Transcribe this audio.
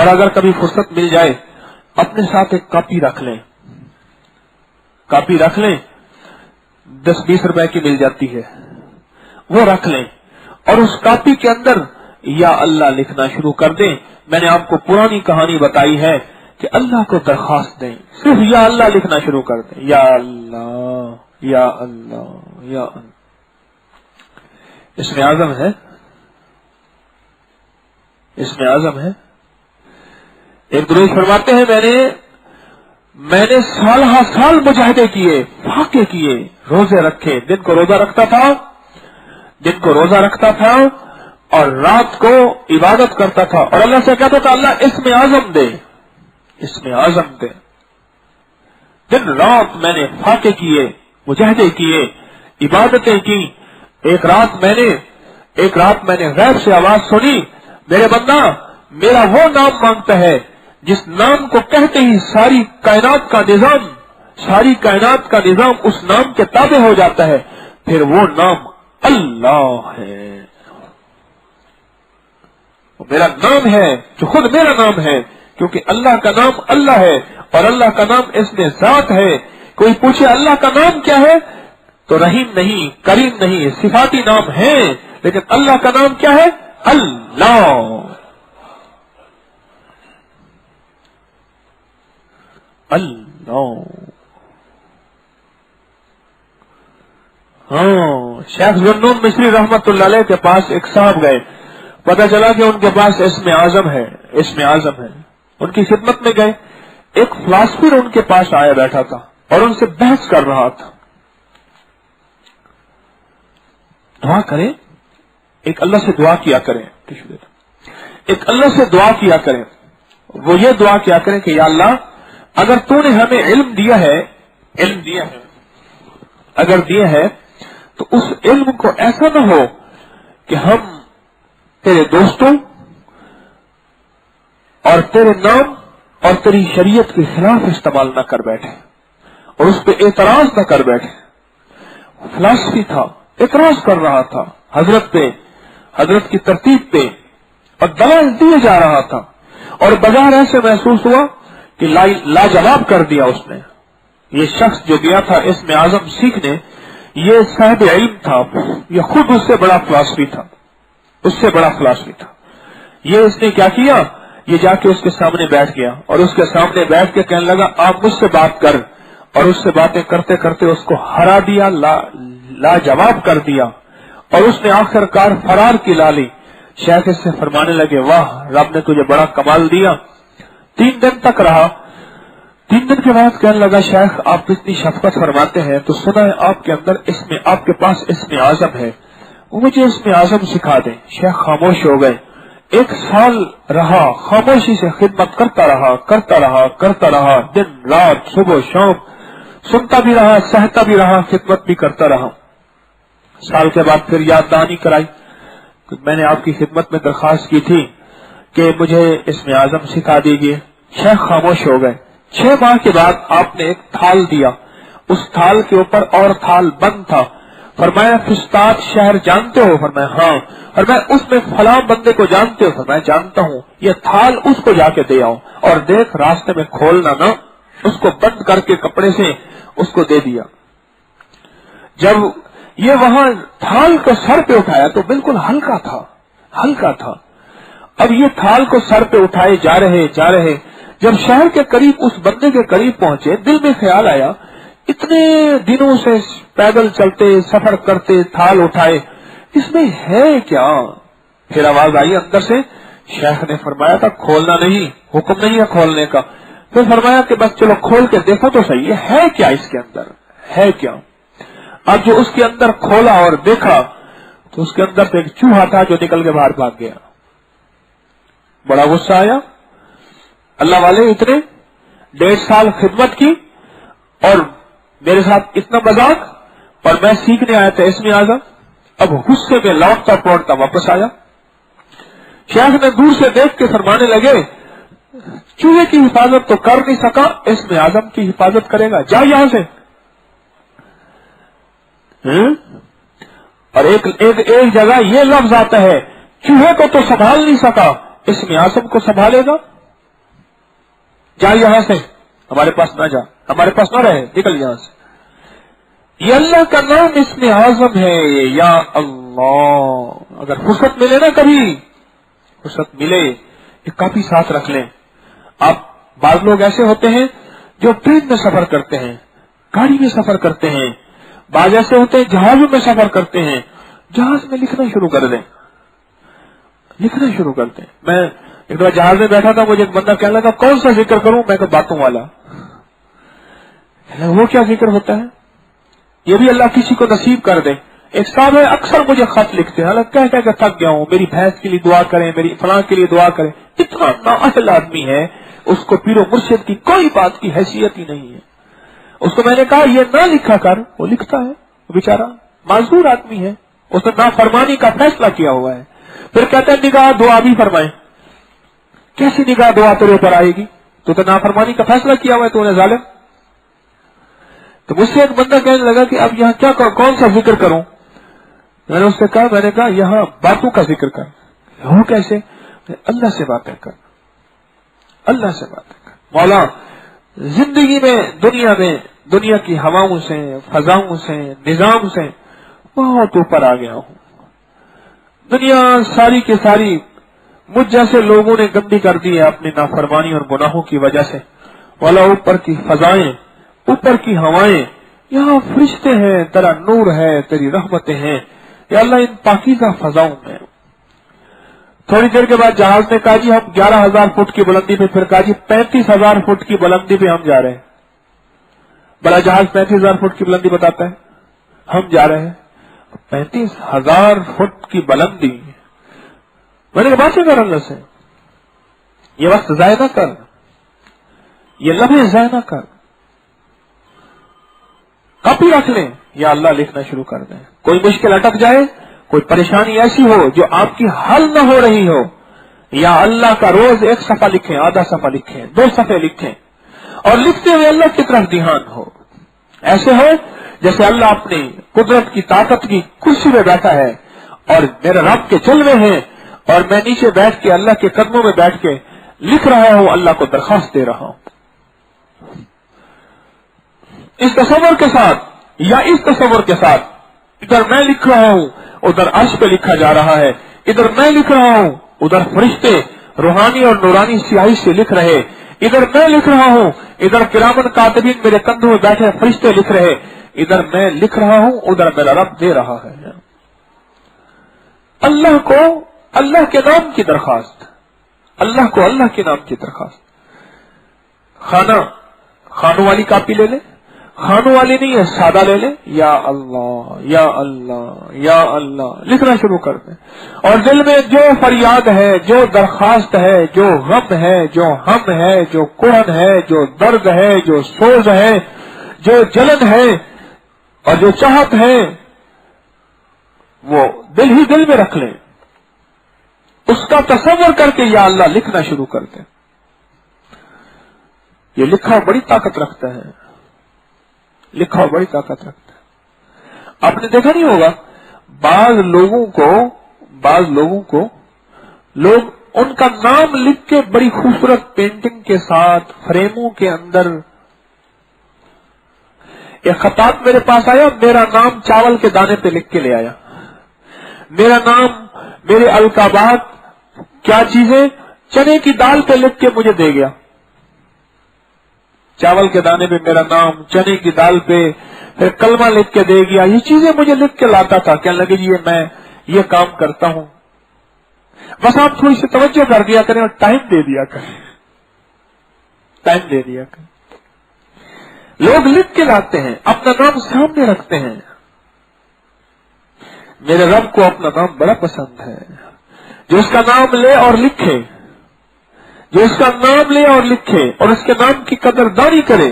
अगर कभी फुर्सत मिल जाए अपने साथ एक कॉपी रख लें, कॉपी रख लें, 10-20 रुपए की मिल जाती है, वो रख लें और उस कॉपी के अंदर या अल्लाह लिखना शुरू कर दें। मैंने आपको पुरानी कहानी बताई है कि अल्लाह को दरखास्त दें, सिर्फ या अल्लाह लिखना शुरू कर दें, या अल्लाह या अल्लाह या अल्लाह। इसमें आजम है, इसमें आजम है। एक दुरूद फरमाते हैं मैंने साल हा साल मुजाहिदे किए, फाके किए, रोजे रखे, दिन को रोजा रखता था, दिन को रोजा रखता था और रात को इबादत करता था और अल्लाह से कहता था अल्लाह इसमें आजम दे, इसमें आजम दे। दिन रात मैंने फाके किए, मुजाहिदे किए, इबादतें की। एक रात मैंने गैब से आवाज सुनी, मेरे बंदा मेरा वो नाम मांगता है जिस नाम को कहते ही सारी कायनात का निजाम उस नाम के ताबे हो जाता है, फिर वो नाम अल्लाह है। वो मेरा नाम है जो खुद मेरा नाम है, क्योंकि अल्लाह का नाम अल्लाह है और अल्लाह का नाम इसमें जात है। कोई पूछे अल्लाह का नाम क्या है तो रहीम नहीं, करीम नहीं, सिफाती नाम है, लेकिन अल्लाह का नाम क्या है? अल्लाह। अल्लाह। हाँ, शेख जुन्नून मिस्री रहमतुल्लाह अलैह के पास एक साहब गए, पता चला कि उनके पास इसमें आजम है, इसमें आजम है। उनकी खिदमत में गए, एक फिलासफर उनके पास आया बैठा था और उनसे बहस कर रहा था। दुआ करें, एक अल्लाह से दुआ किया करें, एक अल्लाह से दुआ किया करें। वो ये दुआ किया करें कि या अल्लाह अगर तूने हमें इल्म दिया है, अगर दिया है तो उस इल्म को ऐसा न हो कि हम तेरे दोस्तों और तेरे नाम और तेरी शरीयत के खिलाफ इस्तेमाल न कर बैठे और उस पर एतराज न कर बैठे। फिलासफी था, एतराज कर रहा था हजरत पे, हजरत की तरतीब पे, और दलाल दिए जा रहा था और बाजार ऐसे महसूस हुआ कि लाजवाब कर दिया उसने। ये शख्स जो गया था इसमें आजम सीखने, ये साहिब इल्म था, ये खुद उससे बड़ा फिलासफी था, उससे बड़ा फिलासफी था। ये इसने क्या किया, ये जाके उसके सामने बैठ गया और उसके सामने बैठ के कहने लगा आप मुझसे बात कर, और उससे बातें करते करते उसको हरा दिया, लाजवाब कर दिया और उसने आखिरकार फरार की ला ली। शेख इससे फरमाने लगे वाह रब ने तुझे बड़ा कमाल दिया। 3 दिन तक रहा। 3 दिन के बाद कहने लगा शेख आप इतनी शफकत फरमाते हैं तो सुना है आपके अंदर इसमें, आपके पास इसमें आजम है, वो मुझे इसमें आजम सिखा दें। शेख खामोश हो गए। 1 साल रहा, खामोशी से खिदमत करता रहा, दिन रात सुबह शाम सुनता भी रहा, सहता भी रहा, खिदमत भी करता रहा। साल के बाद फिर याद दहानी कराई, मैंने आपकी खिदमत में दरखास्त की थी कि मुझे इसमें आजम सिखा दीजिए। शेख खामोश हो गए। 6 माह के बाद आपने एक थाल दिया, उस थाल के ऊपर और थाल बंद था। फरमाया फिस्तात शहर जानते हो? फरमाया हाँ। फरमाया उसमें फलां बंदे को जानते हो? फरमाया जानता हूँ। ये थाल उसको जाके दे आओ और देख रास्ते में खोलना ना। उसको बंद करके कपड़े से उसको दे दिया। जब ये वहां थाल को सर पे उठाया तो बिल्कुल हल्का था। अब ये थाल को सर पे उठाए जा रहे, जब शहर के करीब उस बंदे के करीब पहुंचे, दिल में ख्याल आया इतने दिनों से पैदल चलते, सफर करते, थाल उठाए, इसमें है क्या? फिर आवाज आई अंदर से, शेख ने फरमाया था खोलना नहीं, हुक्म नहीं है खोलने का। फिर फरमाया कि बस चलो खोल के देखो तो सही है क्या इसके अंदर, है क्या? अब जो उसके अंदर खोला और देखा तो उसके अंदर से एक चूहा था जो निकल के बाहर भाग गया। बड़ा गुस्सा आया। अल्लाह वाले इतने 1.5 साल खिदमत की और मेरे साथ इतना मजाक, और मैं सीखने आया था इसमें आजम। अब गुस्से में लौटता पौड़ता वापस आया। शेख ने दूर से देख के फरमाने लगे चूहे की हिफाजत तो कर नहीं सका, इसमें आजम की हिफाजत करेगा, जा यहां से। और एक जगह ये लफ्ज आता है चूहे को तो संभाल नहीं सका, इसमें आजम को संभालेगा। जा यहां से, हमारे पास ना जा, हमारे पास ना रहे, निकल यहां से। ये अल्लाह का नाम इसमें आजम है, ये या अल्लाह। अगर फुर्सत मिले ना, कभी फुर्सत मिले, ये काफी साथ रख लें। आप बाज लोग ऐसे होते हैं जो ट्रेन में सफर करते हैं, गाड़ी में सफर करते हैं, बाज ऐसे होते हैं जहाजों में सफर करते हैं, जहाज में लिखना शुरू कर दें, लिखना शुरू कर दें। मैं एक बार जहाज में बैठा था, मुझे एक बंदा कहने लगा कौन सा जिक्र करूं, मैं तो बातों वाला। वो क्या जिक्र होता है? ये भी अल्लाह किसी को नसीब कर दे। एक साहब है, अक्सर मुझे खत लिखते हैं, कह कह के थक गया हूं, मेरी भैंस के लिए दुआ करें, मेरी फलां के लिए दुआ करें। इतना नाअहल आदमी है, उसको पीरो मुर्शिद की कोई बात की हैसियत ही नहीं है। उसको मैंने कहा ये ना लिखा कर, वो लिखता है, वो बेचारा माजूर आदमी है, उसने नाफरमानी का फैसला किया हुआ है। फिर कहते हैं निगाह दुआ भी फरमाए। कैसी निगाह दुआ तेरे ऊपर आएगी? तो नाफरमानी का फैसला किया हुआ है तूने, जालिम। तो मुझसे एक बंदा कहने लगा कि अब यहाँ क्या करूं, कौन सा जिक्र करूं? मैंने उससे कहा, मैंने कहा यहाँ बातों का जिक्र कर। वो कैसे? अल्लाह से बातें कर, अल्लाह से बातें कर। मौला जिंदगी में, दुनिया की हवाओं से, फजाओं से, निजाम से बहुत ऊपर आ गया हूं। दुनिया सारी की सारी मुझ जैसे लोगों ने गंदी कर दी है अपनी नाफरमानी और गुनाहों की वजह से। मौला ऊपर की फजाएं, ऊपर की हवाएं, यहाँ फरिश्ते हैं, तेरा नूर है, तेरी रहमतें हैं, या अल्लाह इन पाकीज़ा फजाओं में। थोड़ी देर के बाद जहाज ने कहा जी हम 11,000 फुट की बुलंदी पे, फिर कहा जी 35,000 फुट की बुलंदी पे हम जा रहे हैं। बड़ा जहाज 35,000 फुट की बुलंदी बताता है, हम जा रहे हैं 35,000 फुट की बुलंदी। मैंने कहा बातें कर अल्लाह से, ये वक्त जाया ना कर, ये लम्हे जाया ना कर, कॉपी रख लें, या अल्लाह लिखना शुरू कर दें। कोई मुश्किल अटक जाए, कोई परेशानी ऐसी हो जो आपकी हल न हो रही हो, या अल्लाह का रोज एक सफा लिखें, आधा सफा लिखें, 2 सफे लिखें, और लिखते हुए अल्लाह की तरफ ध्यान हो। ऐसे हो जैसे अल्लाह अपनी कुदरत की ताकत की कुर्सी में बैठा है और मेरे रब के जलवे हैं, और मैं नीचे बैठ के अल्लाह के कदमों में बैठ के लिख रहा हूं, अल्लाह को दरखास्त दे रहा हूं। इस तसव्वुर के साथ, या इस तसव्वुर के साथ, इधर मैं लिख रहा हूं, उधर अर्श पे लिखा जा रहा है, इधर मैं लिख रहा हूं, उधर फरिश्ते रूहानी और नूरानी स्याही से लिख रहे, इधर मैं लिख रहा हूं, इधर किरामन कातिबीन मेरे कंधों में बैठे फरिश्ते लिख रहे, इधर मैं लिख रहा हूं, उधर मेरा रब दे रहा है। अल्लाह को अल्लाह के नाम की दरखास्त, अल्लाह को अल्लाह के नाम की दरखास्त। खानों वाली कापी ले ले, खानों वाली नहीं है, सादा ले ले, या अल्लाह या अल्लाह या अल्लाह लिखना शुरू कर दे। और दिल में जो फरियाद है, जो दरखास्त है, जो गम है, जो हम है, जो कुहन है, जो दर्द है, जो सोज है, जो जलन है और जो चाहत है, वो दिल ही दिल में रख लें, उसका तसव्वुर करके या अल्लाह लिखना शुरू कर दे। ये लिखा बड़ी ताकत रखता है, लिखा बड़ी ताकत रखता है। आपने देखा नहीं होगा, बाज लोगों को लोग उनका नाम लिख के बड़ी खूबसूरत पेंटिंग के साथ फ्रेमों के अंदर। एक खताब मेरे पास आया, मेरा नाम चावल के दाने पे लिख के ले आया, मेरा नाम, मेरे अलकाबात क्या चीजें चने की दाल पे लिख के मुझे दे गया। चावल के दाने पे मेरा नाम, चने की दाल पे, फिर कलमा लिख के दे गया। ये चीजें मुझे लिख के लाता था, क्या लगे जी मैं ये काम करता हूं। बस आप थोड़ी सी तवज्जो कर दिया करें और टाइम दे दिया करें, टाइम दे दिया करें। लोग लिख के लाते हैं, अपना नाम सामने रखते हैं। मेरे रब को अपना नाम बड़ा पसंद है, जो उसका नाम ले और लिखे, जो उसका नाम ले और लिखे और उसके नाम की कदरदानी करे।